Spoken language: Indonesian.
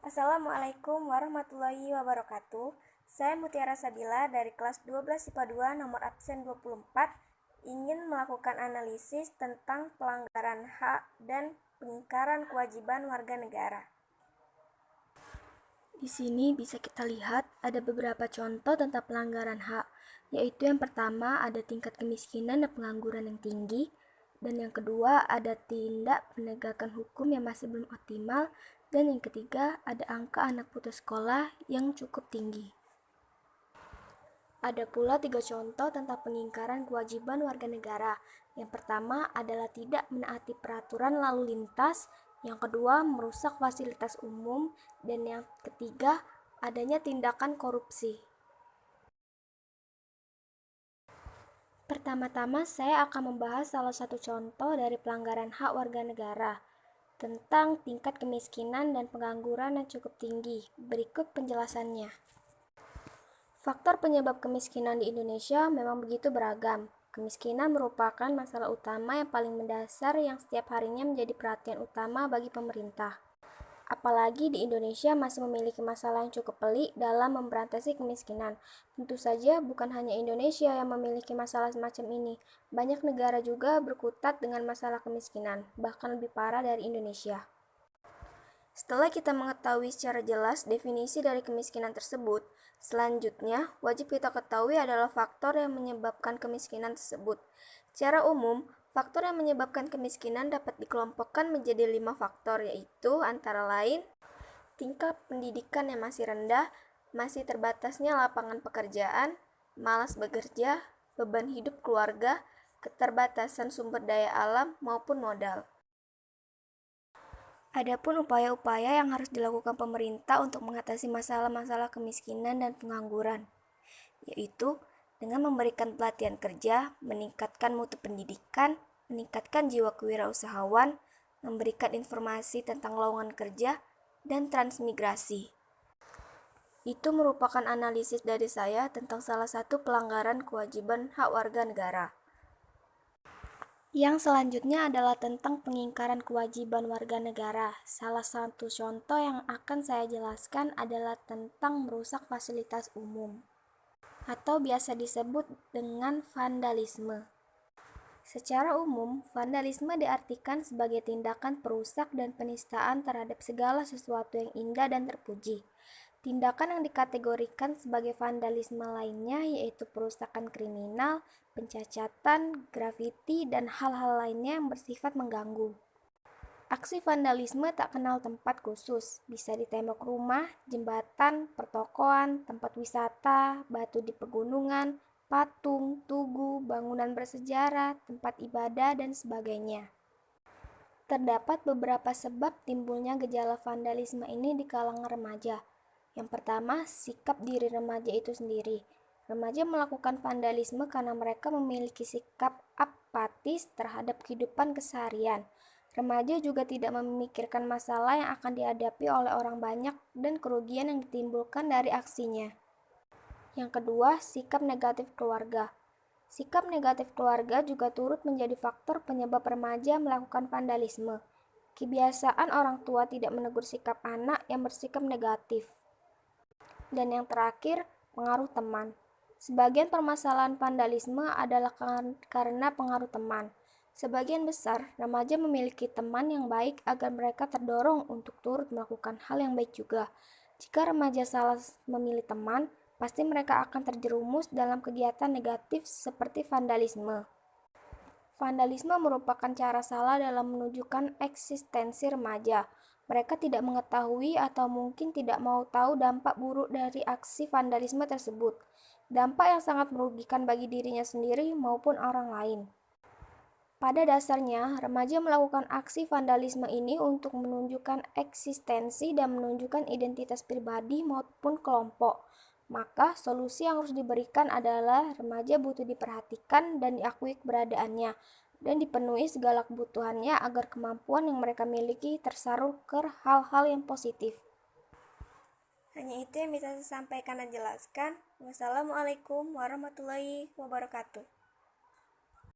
Assalamualaikum warahmatullahi wabarakatuh. Saya Mutiara Sabila dari kelas 12 IPA 2 nomor absen 24 ingin melakukan analisis tentang pelanggaran hak dan pengingkaran kewajiban warga negara. Di sini bisa kita lihat ada beberapa contoh tentang pelanggaran hak, yaitu yang pertama ada tingkat kemiskinan dan pengangguran yang tinggi, dan yang kedua ada tindak penegakan hukum yang masih belum optimal, dan yang ketiga ada angka anak putus sekolah yang cukup tinggi. Ada pula 3 contoh tentang pengingkaran kewajiban warga negara. Yang pertama adalah tidak menaati peraturan lalu lintas, yang kedua merusak fasilitas umum, dan yang ketiga adanya tindakan korupsi. Pertama-tama saya akan membahas salah satu contoh dari pelanggaran hak warga negara tentang tingkat kemiskinan dan pengangguran yang cukup tinggi. Berikut penjelasannya. Faktor penyebab kemiskinan di Indonesia memang begitu beragam. Kemiskinan merupakan masalah utama yang paling mendasar yang setiap harinya menjadi perhatian utama bagi pemerintah. Apalagi di Indonesia masih memiliki masalah yang cukup pelik dalam memberantas kemiskinan. Tentu saja bukan hanya Indonesia yang memiliki masalah semacam ini. Banyak negara juga berkutat dengan masalah kemiskinan, bahkan lebih parah dari Indonesia. Setelah kita mengetahui secara jelas definisi dari kemiskinan tersebut, selanjutnya wajib kita ketahui adalah faktor yang menyebabkan kemiskinan tersebut. Secara umum, faktor yang menyebabkan kemiskinan dapat dikelompokkan menjadi 5 faktor, yaitu antara lain tingkat pendidikan yang masih rendah, masih terbatasnya lapangan pekerjaan, malas bekerja, beban hidup keluarga, keterbatasan sumber daya alam maupun modal. Adapun upaya-upaya yang harus dilakukan pemerintah untuk mengatasi masalah-masalah kemiskinan dan pengangguran, yaitu dengan memberikan pelatihan kerja, meningkatkan mutu pendidikan, meningkatkan jiwa kewirausahawan, memberikan informasi tentang lowongan kerja, dan transmigrasi. Itu merupakan analisis dari saya tentang salah satu pelanggaran kewajiban hak warga negara. Yang selanjutnya adalah tentang pengingkaran kewajiban warga negara. Salah satu contoh yang akan saya jelaskan adalah tentang merusak fasilitas umum, atau biasa disebut dengan vandalisme. Secara umum, vandalisme diartikan sebagai tindakan perusak dan penistaan terhadap segala sesuatu yang indah dan terpuji. Tindakan yang dikategorikan sebagai vandalisme lainnya yaitu perusakan kriminal, pencacatan, grafiti, dan hal-hal lainnya yang bersifat mengganggu. Aksi vandalisme tak kenal tempat khusus, bisa di tembok rumah, jembatan, pertokoan, tempat wisata, batu di pegunungan, patung, tugu, bangunan bersejarah, tempat ibadah, dan sebagainya. Terdapat beberapa sebab timbulnya gejala vandalisme ini di kalangan remaja. Yang pertama, sikap diri remaja itu sendiri. Remaja melakukan vandalisme karena mereka memiliki sikap apatis terhadap kehidupan keseharian. Remaja juga tidak memikirkan masalah yang akan dihadapi oleh orang banyak dan kerugian yang ditimbulkan dari aksinya. Yang kedua, sikap negatif keluarga. Sikap negatif keluarga juga turut menjadi faktor penyebab remaja melakukan vandalisme. Kebiasaan orang tua tidak menegur sikap anak yang bersikap negatif. Dan yang terakhir, pengaruh teman. Sebagian permasalahan vandalisme adalah karena pengaruh teman. Sebagian besar remaja memiliki teman yang baik agar mereka terdorong untuk turut melakukan hal yang baik juga. Jika remaja salah memilih teman, pasti mereka akan terjerumus dalam kegiatan negatif seperti vandalisme. Vandalisme merupakan cara salah dalam menunjukkan eksistensi remaja. Mereka tidak mengetahui atau mungkin tidak mau tahu dampak buruk dari aksi vandalisme tersebut. Dampak yang sangat merugikan bagi dirinya sendiri maupun orang lain. Pada dasarnya, remaja melakukan aksi vandalisme ini untuk menunjukkan eksistensi dan menunjukkan identitas pribadi maupun kelompok. Maka, solusi yang harus diberikan adalah remaja butuh diperhatikan dan diakui keberadaannya, dan dipenuhi segala kebutuhannya agar kemampuan yang mereka miliki tersalurkan hal-hal yang positif. Hanya itu yang bisa saya sampaikan dan jelaskan. Wassalamualaikum warahmatullahi wabarakatuh.